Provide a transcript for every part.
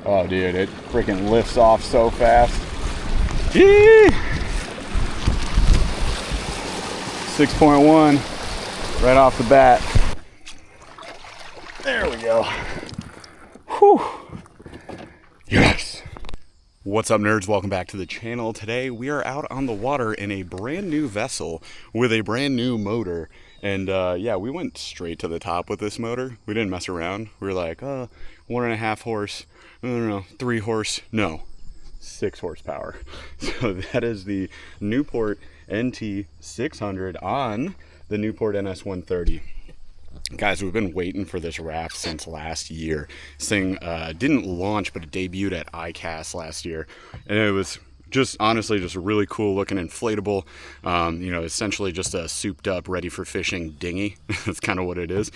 Oh, dude, it freaking lifts off so fast. Gee! 6.1 right off the bat. There we go. Whew. Yes. What's up, nerds? Welcome back to the channel. Today we are out on the water in a brand new vessel with a brand new motor. And yeah, we went straight to the top with this motor. We didn't mess around. We were like, 1.5 horse, no, 3 horse, no, 6 horsepower. So that is the Newport NT600 on the Newport NS130. Guys, we've been waiting for this raft since last year. This thing didn't launch, but it debuted at ICAST last year. And it was just honestly just a really cool looking inflatable, essentially just a souped up, ready for fishing dinghy. That's kind of what it is.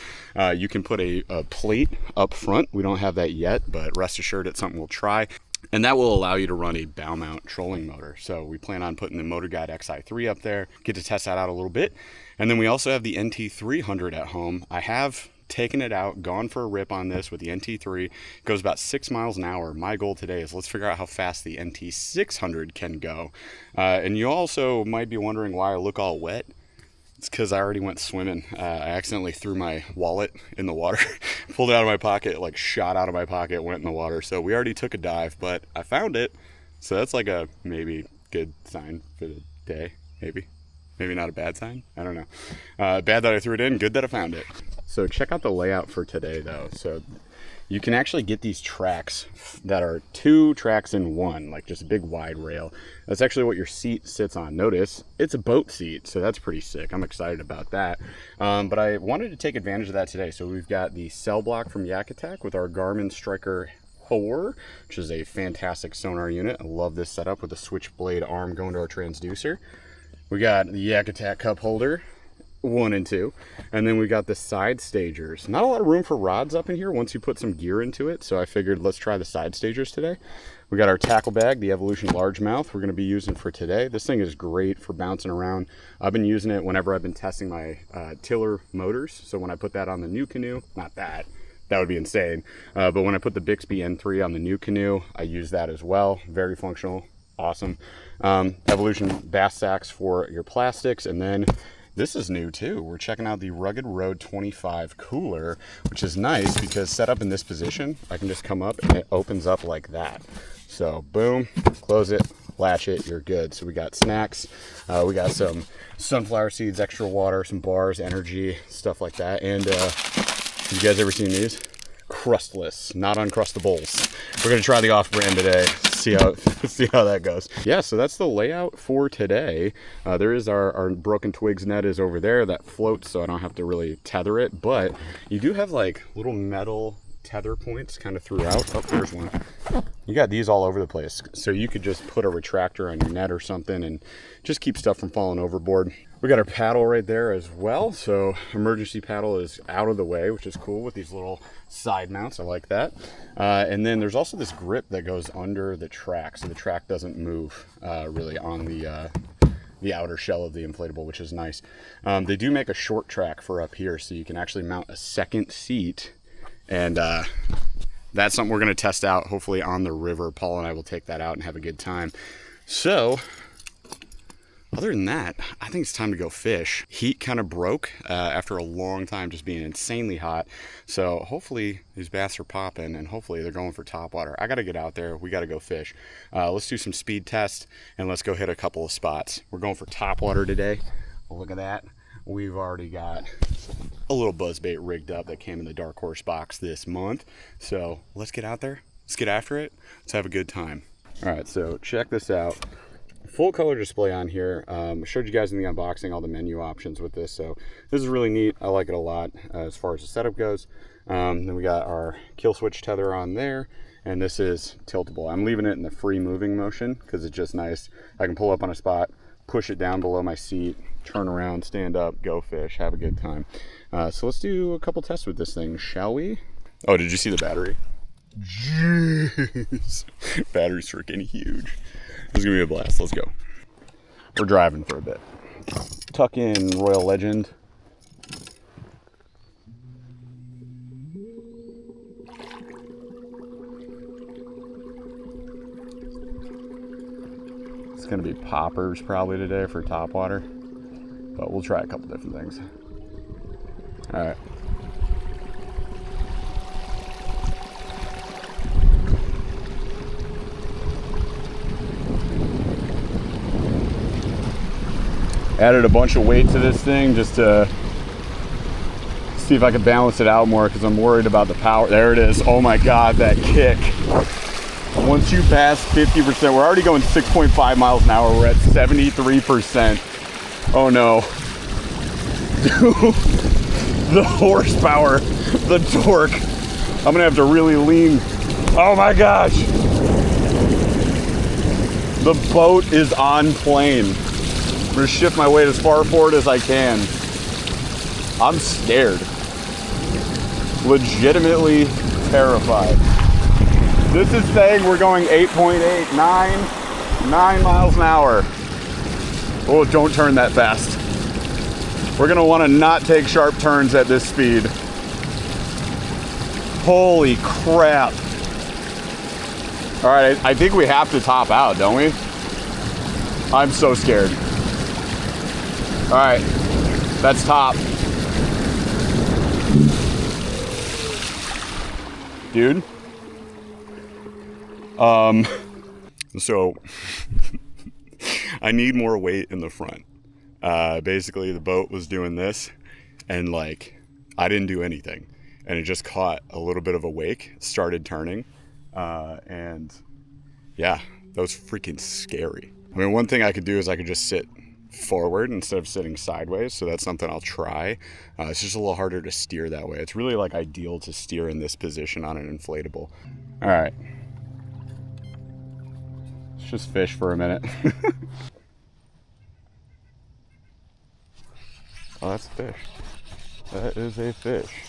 You can put a plate up front. We don't have that yet, but rest assured it's something we'll try. And that will allow you to run a bow mount trolling motor. So we plan on putting the Motor Guide XI3 up there, get to test that out a little bit. And then we also have the NT600 at home. I have taken it out, gone for a rip on this with the NT3. It goes about 6 miles an hour. My goal today is let's figure out how fast the NT600 can go. And you also might be wondering why I look all wet. It's because I already went swimming. I accidentally threw my wallet in the water, pulled it out of my pocket, like shot out of my pocket, went in the water. So we already took a dive, but I found it. So that's like a maybe good sign for the day, maybe. Maybe not a bad sign, I don't know. Bad that I threw it in, good that I found it. So check out the layout for today though. So you can actually get these tracks that are 2 tracks in one, like just a big wide rail. That's actually what your seat sits on. Notice it's a boat seat, so that's pretty sick. I'm excited about that. But I wanted to take advantage of that today. So we've got the cell block from Yak Attack with our Garmin Striker 4, which is a fantastic sonar unit. I love this setup with a switchblade arm going to our transducer. We got the Yak Attack cup holder, 1 and 2, and then we got the side stagers. Not a lot of room for rods up in here once you put some gear into it, so I figured let's try the side stagers today. We got our tackle bag, the Evolution Largemouth, we're going to be using for today. This thing is great for bouncing around. I've been using it whenever I've been testing my tiller motors, so when I put that on the new canoe, not that would be insane, but when I put the Bixby N3 on the new canoe, I use that as well. Very functional, awesome. Evolution bass sacks for your plastics, and then this is new too. We're checking out the Rugged Road 25 cooler, which is nice because set up in this position, I can just come up and it opens up like that. So boom, close it, latch it, you're good. So we got snacks, we got some sunflower seeds, extra water, some bars, energy, stuff like that. And you guys ever seen these? Crustless, not uncrustables. We're gonna try the off-brand today. See how that goes. Yeah, so that's the layout for today. There is our broken twigs net is over there that floats, so I don't have to really tether it, but you do have like little metal tether points kind of throughout. Oh, there's one. You got these all over the place, so you could just put a retractor on your net or something and just keep stuff from falling overboard. We got our paddle right there as well, so emergency paddle is out of the way, which is cool with these little side mounts. I like that. And then there's also this grip that goes under the track, so the track doesn't move really on the outer shell of the inflatable, which is nice. They do make a short track for up here, so you can actually mount a second seat, and that's something we're going to test out hopefully on the river. Paul and I will take that out and have a good time. So other than that, I think it's time to go fish. Heat kind of broke after a long time just being insanely hot. So hopefully these bass are popping and hopefully they're going for topwater. I got to get out there. We got to go fish. Let's do some speed tests and let's go hit a couple of spots. We're going for topwater today. Look at that. We've already got a little buzzbait rigged up that came in the Dark Horse box this month. So let's get out there. Let's get after it. Let's have a good time. All right, so check this out. Full color display on here. I showed you guys in the unboxing all the menu options with this, so this is really neat. I like it a lot as far as the setup goes. Then we got our kill switch tether on there, and this is tiltable. I'm leaving it in the free moving motion because it's just nice. I can pull up on a spot, push it down below my seat, turn around, stand up, go fish, have a good time. So let's do a couple tests with this thing, shall we? Oh, did you see the battery? Jeez, battery's freaking huge. This is gonna be a blast. Let's go. We're driving for a bit. Tuck in Royal Legend. It's gonna be poppers probably today for top water, but we'll try a couple different things. All right. Added a bunch of weight to this thing just to see if I can balance it out more because I'm worried about the power. There it is. Oh my God, that kick. Once you pass 50%, we're already going 6.5 miles an hour. We're at 73%. Oh no. Dude, the horsepower, the torque. I'm gonna have to really lean. Oh my gosh. The boat is on plane. I'm gonna shift my weight as far forward as I can. I'm scared. Legitimately terrified. This is saying we're going 8.8, 9 miles an hour. Oh, don't turn that fast. We're gonna wanna not take sharp turns at this speed. Holy crap. All right, I think we have to top out, don't we? I'm so scared. All right, that's top. Dude. So I need more weight in the front. Basically the boat was doing this and like, I didn't do anything and it just caught a little bit of a wake, started turning. And yeah, that was freaking scary. I mean, one thing I could do is I could just sit forward instead of sitting sideways, so that's something I'll try. It's just a little harder to steer that way. It's really like ideal to steer in this position on an inflatable. All right, let's just fish for a minute. Oh, that's a fish. That is a fish.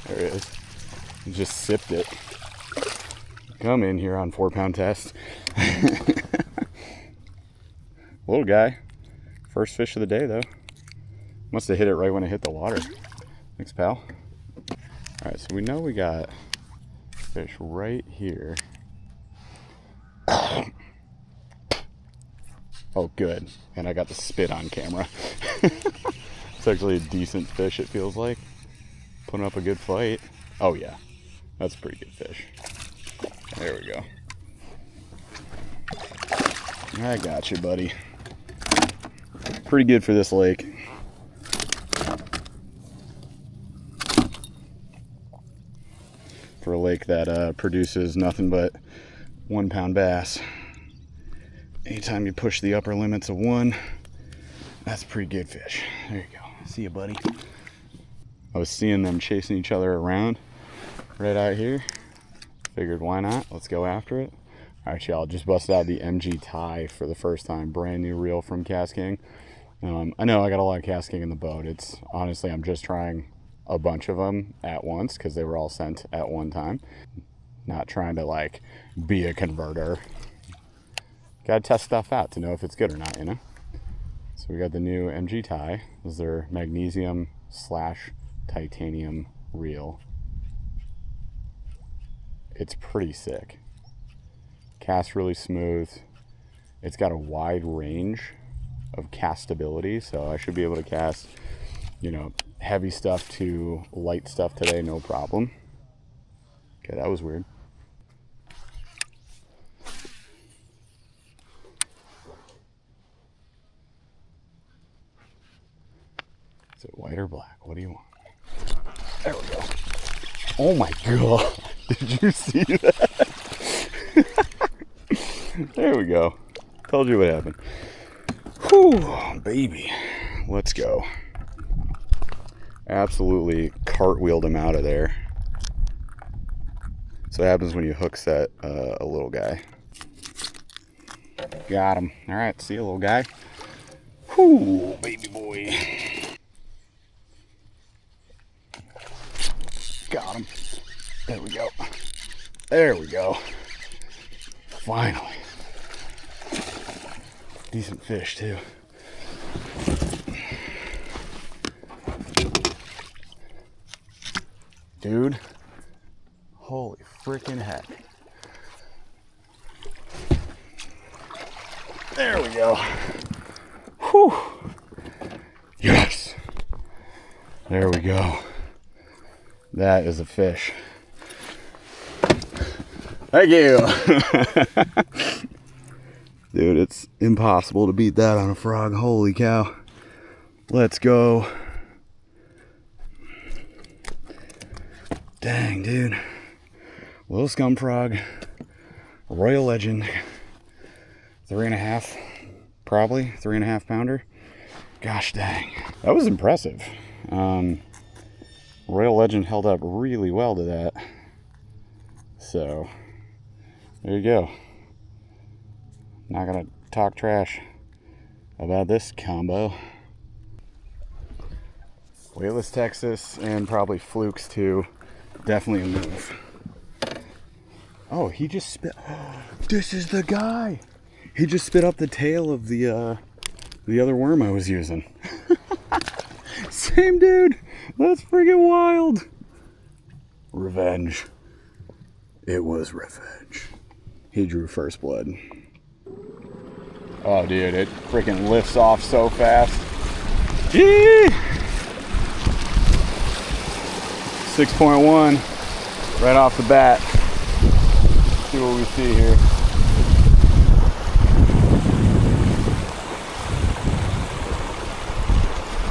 There it is. You just sipped it. Come in here on 4-pound test. Little guy. First fish of the day, though. Must have hit it right when it hit the water. Thanks, pal. All right, so we know we got fish right here. Oh, good. And I got the spit on camera. It's actually a decent fish, it feels like. Putting up a good fight. Oh, yeah. That's a pretty good fish. There we go. I got you, buddy. Pretty good for this lake. For a lake that produces nothing but 1-pound bass. Anytime you push the upper limits of 1, that's a pretty good fish. There you go. See you, buddy. I was seeing them chasing each other around right out here. Figured, why not? Let's go after it. All right, y'all, just busted out the MG tie for the first time. Brand new reel from Cast King. I know I got a lot of Cast King in the boat. It's honestly, I'm just trying a bunch of them at once because they were all sent at one time. Not trying to like be a converter. Gotta test stuff out to know if it's good or not, you know? So we got the new MG tie. This is their magnesium / titanium reel. It's pretty sick. Casts really smooth. It's got a wide range of castability, so I should be able to cast, you know, heavy stuff to light stuff today, no problem. Okay, that was weird. Is it white or black? What do you want? There we go. Oh my God. Did you see that? There we go. Told you what happened. Whew, baby. Let's go. Absolutely cartwheeled him out of there. So what happens when you hook set a little guy. Got him. All right, see you, little guy. Whew, baby boy. Got him. There we go. There we go. Finally. Decent fish, too. Dude. Holy freaking heck. There we go. Whew. Yes. There we go. That is a fish. Thank you. Dude, it's impossible to beat that on a frog. Holy cow. Let's go. Dang, dude. Little scum frog. Royal Legend. 3.5, probably 3.5 pounder. Gosh dang. That was impressive. Royal Legend held up really well to that. So, there you go. Not gonna talk trash about this combo. Weightless Texas and probably flukes too. Definitely a move. Oh, he just spit. Oh, this is the guy. He just spit up the tail of the other worm I was using. Same dude. That's freaking wild. Revenge. It was revenge. He drew first blood. Oh, dude, it freaking lifts off so fast. Gee! 6.1 right off the bat. Let's see what we see here.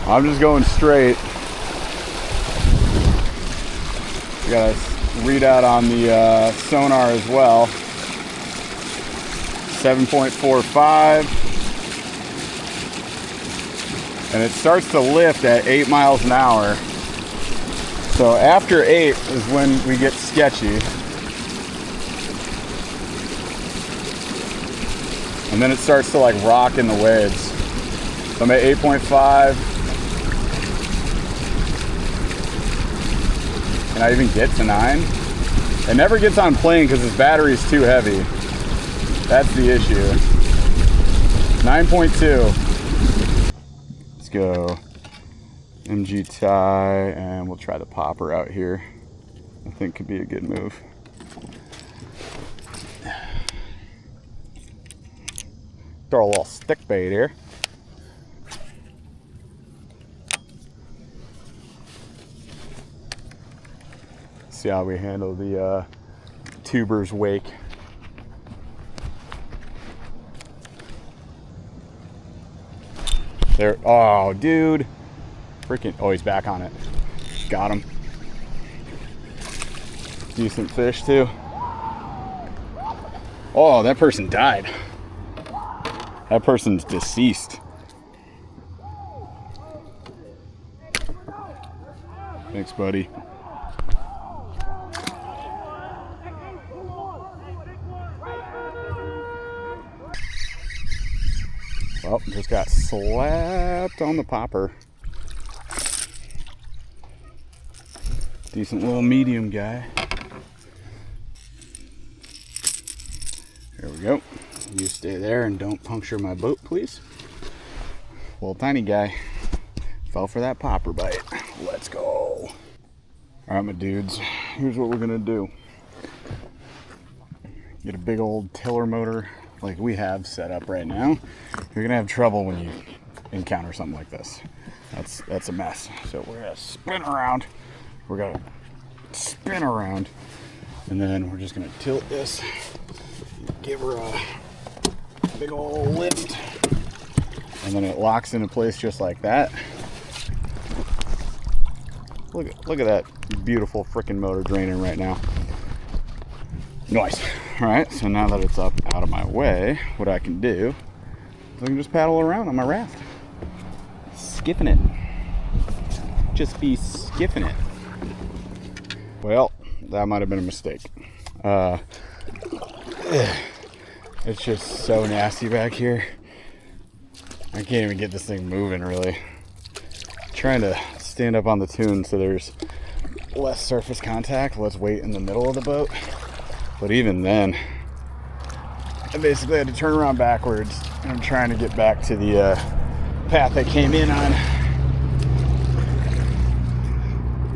I'm just going straight. We got a readout on the sonar as well. 7.45. And it starts to lift at 8 miles an hour. So after 8 is when we get sketchy. And then it starts to like rock in the waves. So I'm at 8.5. Can I even get to 9? It never gets on plane because his battery's too heavy. That's the issue. 9.2. Let's go MG tie, and we'll try the popper out here. I think could be a good move. Throw a little stick bait here. See how we handle the tuber's wake. There, oh dude. Freaking, oh, he's back on it. Got him. Decent fish too. Oh, that person died. That person's deceased. Thanks, buddy. Well, just got slapped on the popper. Decent little medium guy. There we go. You stay there and don't puncture my boat, please. Little tiny guy. Fell for that popper bite. Let's go. All right, my dudes. Here's what we're gonna do. Get a big old tiller motor like we have set up right now. You're gonna have trouble when you encounter something like this. That's a mess. So we're gonna spin around. We're gonna spin around, and then we're just gonna tilt this, give her a big old lift, and then it locks into place just like that. Look at that beautiful freaking motor draining right now. Nice. All right, so now that it's up out of my way, what I can do is I can just paddle around on my raft, skiffing it. Just be skiffing it. Well, that might have been a mistake. It's just so nasty back here. I can't even get this thing moving, really. Trying to stand up on the tune so there's less surface contact. Let's wait in the middle of the boat. But even then, I basically had to turn around backwards. And I'm trying to get back to the path I came in on.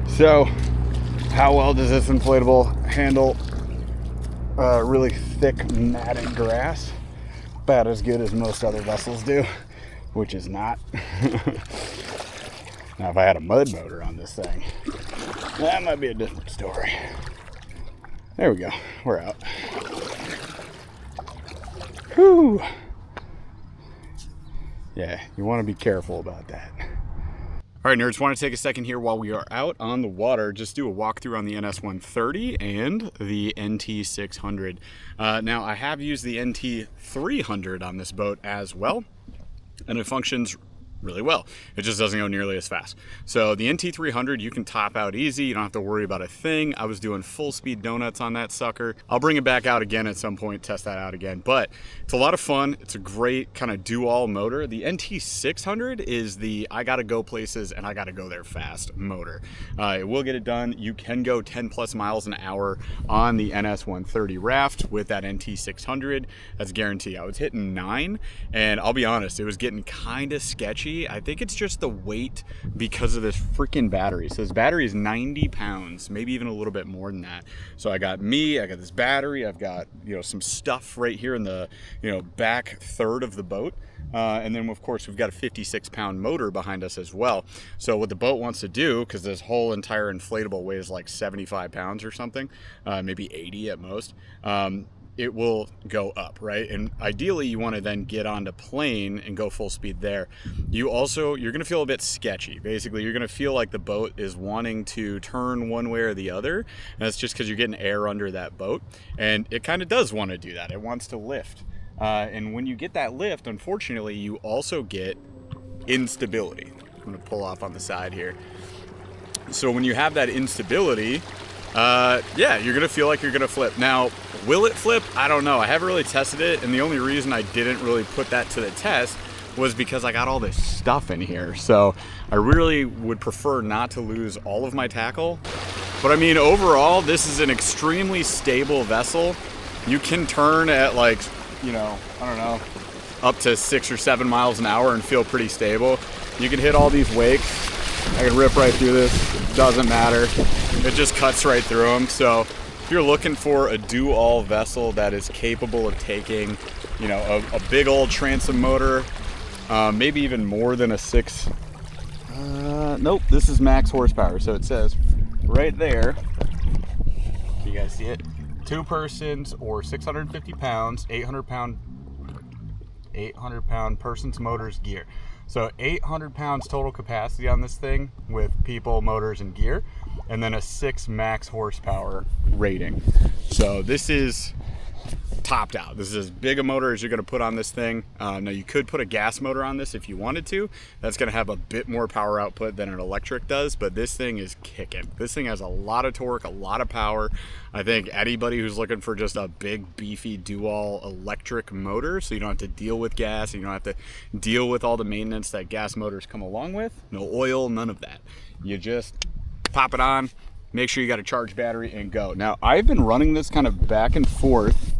So, how well does this inflatable handle really thick matted grass? about as good as most other vessels do, which is not. Now, if I had a mud motor on this thing, that might be a different story. There we go. We're out. Whew. Yeah, you want to be careful about that. All right, nerds, want to take a second here while we are out on the water, just do a walkthrough on the NS130 and the NT600. Now, I have used the NT300 on this boat as well, and it functions really well. It just doesn't go nearly as fast. So the NT300, you can top out easy. You don't have to worry about a thing. I was doing full speed donuts on that sucker. I'll bring it back out again at some point, test that out again. But it's a lot of fun. It's a great kind of do-all motor. The NT600 is the I gotta go places and I gotta go there fast motor. It will get it done. You can go 10 plus miles an hour on the NS130 raft with that NT600. That's guaranteed. I was hitting 9, and I'll be honest, it was getting kind of sketchy. I think it's just the weight because of this freaking battery. So this battery is 90 pounds, maybe even a little bit more than that. So I got this battery, I've got, some stuff right here in the, back third of the boat. And then of course we've got a 56-pound motor behind us as well. So what the boat wants to do, because this whole entire inflatable weighs like 75 pounds or something, maybe 80 at most, it will go up, right? And ideally you want to then get onto plane and go full speed there. You're going to feel a bit sketchy. Basically, you're going to feel like the boat is wanting to turn one way or the other. And that's just because you're getting air under that boat. And it kind of does want to do that. It wants to lift. And when you get that lift, unfortunately, you also get instability. I'm going to pull off on the side here. So when you have that instability, you're gonna feel like you're gonna flip. Now, will it flip? I don't know. I haven't really tested it, and the only reason I didn't really put that to the test was because I got all this stuff in here. So I really would prefer not to lose all of my tackle. But I mean, overall, this is an extremely stable vessel. You can turn at like, up to 6 or 7 miles an hour and feel pretty stable. You can hit all these wakes. I can rip right through this, doesn't matter. It just cuts right through them. So if you're looking for a do-all vessel that is capable of taking, a big old transom motor, maybe even more than a 6. Nope, this is max horsepower. So it says right there, can you guys see it? 2 persons or 650 pounds, 800 pound person's motors gear. So 800 pounds total capacity on this thing with people, motors, and gear, and then a 6 max horsepower rating. So this is topped out. This is as big a motor as you're going to put on this thing. Now you could put a gas motor on this if you wanted to. That's going to have a bit more power output than an electric does, but this thing is kicking. This thing has a lot of torque, a lot of power. I think anybody who's looking for just a big, beefy, dual electric motor, so you don't have to deal with gas, you don't have to deal with all the maintenance that gas motors come along with, no oil, none of that. You just pop it on, make sure you got a charged battery, and go. Now, I've been running this kind of back and forth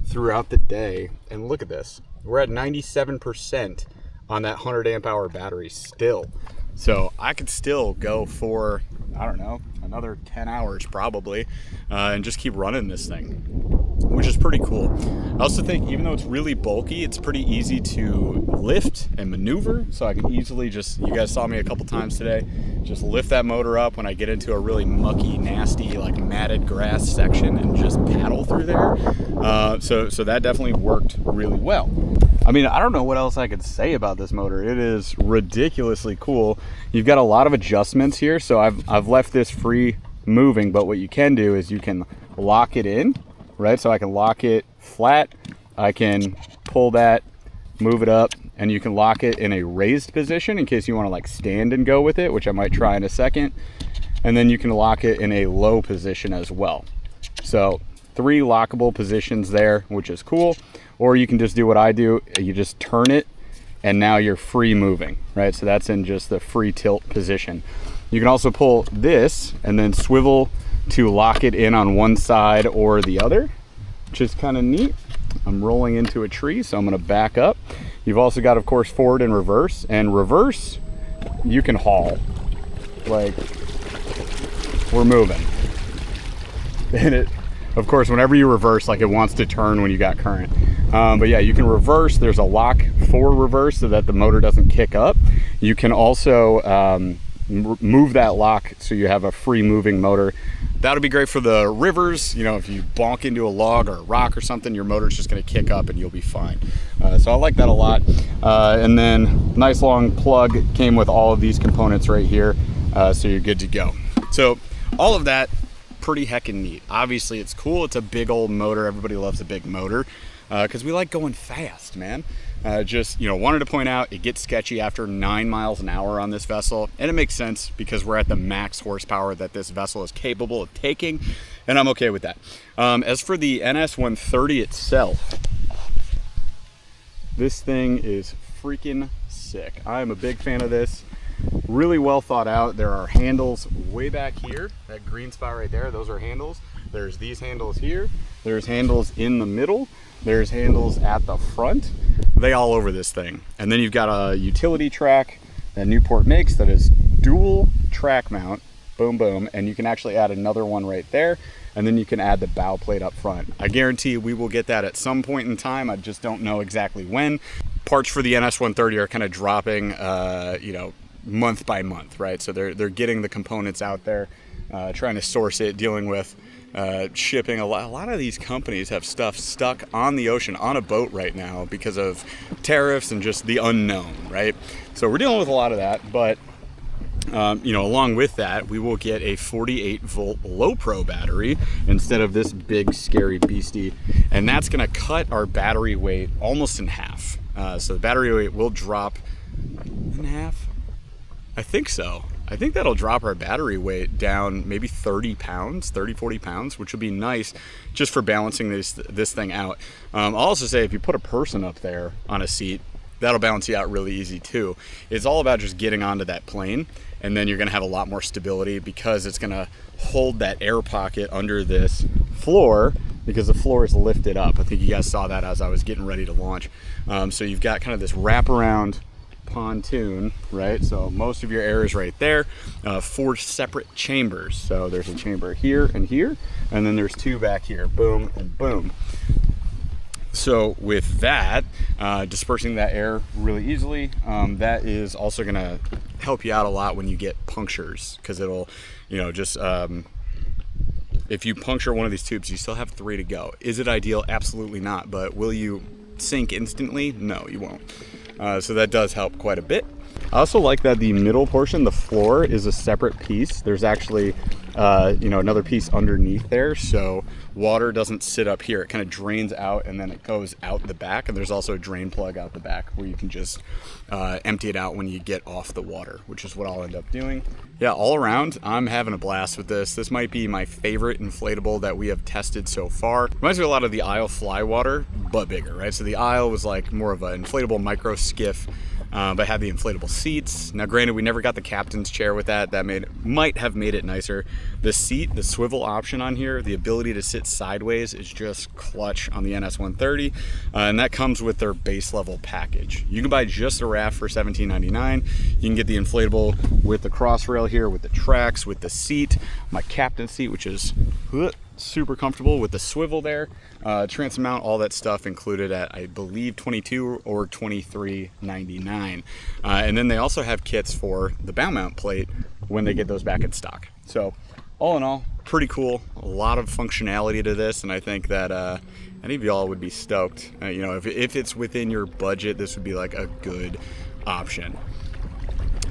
throughout the day, and look at this. We're at 97% on that 100 amp hour battery still. So I could still go for, I don't know, another 10 hours probably, and just keep running this thing, which is pretty cool. I also think even though it's really bulky, it's pretty easy to lift and maneuver. So I can easily just, you guys saw me a couple times today, just lift that motor up when I get into a really mucky, nasty, like matted grass section and just paddle through there. So that definitely worked really well. I mean, I don't know what else I could say about this motor. It is ridiculously cool. You've got a lot of adjustments here. So I've left this free moving, but what you can do is you can lock it in, right? So I can lock it flat. I can pull that, move it up, and you can lock it in a raised position in case you want to like stand and go with it, which I might try in a second. And then you can lock it in a low position as well. So 3 lockable positions there, which is cool. Or you can just do what I do. You just turn it and now you're free moving, right? So that's in just the free tilt position. You can also pull this and then swivel to lock it in on one side or the other, which is kind of neat. I'm rolling into a tree, so I'm gonna back up. You've also got, of course, forward and reverse. And reverse, you can haul. Like, we're moving. And it, of course, whenever you reverse, like it wants to turn when you got current. But yeah, you can reverse. There's a lock for reverse so that the motor doesn't kick up. You can also move that lock so you have a free moving motor. That'll be great for the rivers. You know, if you bonk into a log or a rock or something, your motor's just going to kick up and you'll be fine. So I like that a lot. And then nice long plug came with all of these components right here. So you're good to go. So all of that, pretty heckin' neat. Obviously it's cool. It's a big old motor. Everybody loves a big motor because we like going fast, man. Just, you know, wanted to point out it gets sketchy after 9 miles an hour on this vessel, and it makes sense because we're at the max horsepower that this vessel is capable of taking, and I'm okay with that. As for the NS130 itself, this thing is freaking sick. I'm a big fan of this. Really well thought out. There are handles way back here, that green spot right there, those are handles. There's these handles here, there's handles in the middle, there's handles at the front. They all over this thing. And then you've got a utility track that Newport makes that is dual track mount, boom, boom, and you can actually add another one right there, and then you can add the bow plate up front. I guarantee we will get that at some point in time. I just don't know exactly when. Parts for the NS130 are kind of dropping, you know, month by month, right? So they're getting the components out there, trying to source it, dealing with shipping. A lot of these companies have stuff stuck on the ocean on a boat right now because of tariffs and just the unknown, right? So we're dealing with a lot of that, but you know, along with that, we will get a 48 volt low pro battery instead of this big scary beastie, and that's going to cut our battery weight almost in half. So the battery weight will drop in half. I think so. I think that'll drop our battery weight down maybe 30 pounds, 30, 40 pounds, which would be nice just for balancing this thing out. I'll also say if you put a person up there on a seat, that'll balance you out really easy too. It's all about just getting onto that plane, and then you're gonna have a lot more stability because it's gonna hold that air pocket under this floor because the floor is lifted up. I think you guys saw that as I was getting ready to launch. So you've got kind of this wraparound pontoon, right? So most of your air is right there. 4 separate chambers. So there's a chamber here, and then there's 2 back here. Boom and boom. So with that, dispersing that air really easily, that is also going to help you out a lot when you get punctures, because it'll, you know, just if you puncture one of these tubes, you still have 3 to go. Is it ideal? Absolutely not. But will you sink instantly? No, you won't. So that does help quite a bit. I also like that the middle portion, the floor, is a separate piece. There's actually, you know, another piece underneath there, so water doesn't sit up here. It kind of drains out and then it goes out the back, and there's also a drain plug out the back where you can just empty it out when you get off the water, which is what I'll end up doing. Yeah, all around, I'm having a blast with this. This might be my favorite inflatable that we have tested so far. Reminds me a lot of the Isle Flywater, but bigger, right? So the Isle was like more of an inflatable micro skiff, but had the inflatable seats. Now granted, we never got the captain's chair with that. That might have made it nicer. The seat, the swivel option on here, the ability to sit sideways is just clutch on the NS130, and that comes with their base level package. You can buy just a raft for $17.99. You can get the inflatable with the cross rail here, with the tracks, with the seat, my captain's seat, which is super comfortable with the swivel there, transom mount, all that stuff included at, I believe, $22 or $23.99. And then they also have kits for the bow mount plate when they get those back in stock. So all in all, pretty cool. A lot of functionality to this, and I think that any of y'all would be stoked. You know, if it's within your budget, this would be like a good option.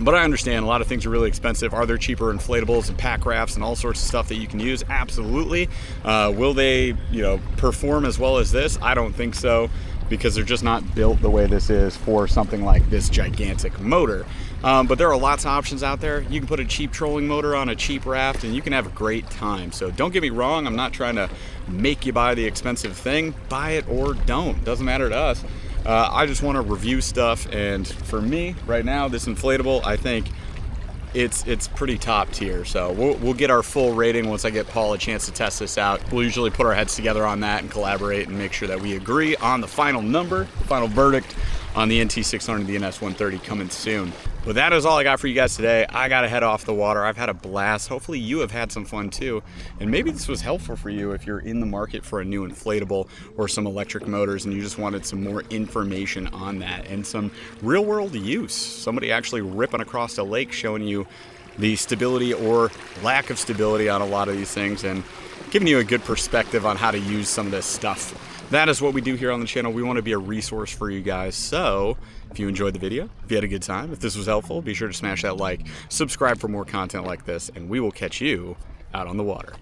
But I understand a lot of things are really expensive. Are there cheaper inflatables and pack rafts and all sorts of stuff that you can use? Absolutely. Will they, you know, perform as well as this? I don't think so, because they're just not built the way this is for something like this gigantic motor. But there are lots of options out there. You can put a cheap trolling motor on a cheap raft and you can have a great time. So don't get me wrong, I'm not trying to make you buy the expensive thing. Buy it or don't, doesn't matter to us. I just want to review stuff, and for me right now, this inflatable, I think it's pretty top tier. So we'll get our full rating once I get Paul a chance to test this out. We'll usually put our heads together on that and collaborate and make sure that we agree on the final number, final verdict on the NT600, the NS130 coming soon. But that is all I got for you guys today. I gotta head off the water. I've had a blast. Hopefully you have had some fun too. And maybe this was helpful for you if you're in the market for a new inflatable or some electric motors and you just wanted some more information on that and some real world use. Somebody actually ripping across a lake showing you the stability or lack of stability on a lot of these things and giving you a good perspective on how to use some of this stuff. That is what we do here on the channel. We want to be a resource for you guys. So if you enjoyed the video, if you had a good time, if this was helpful, be sure to smash that like, subscribe for more content like this, and we will catch you out on the water.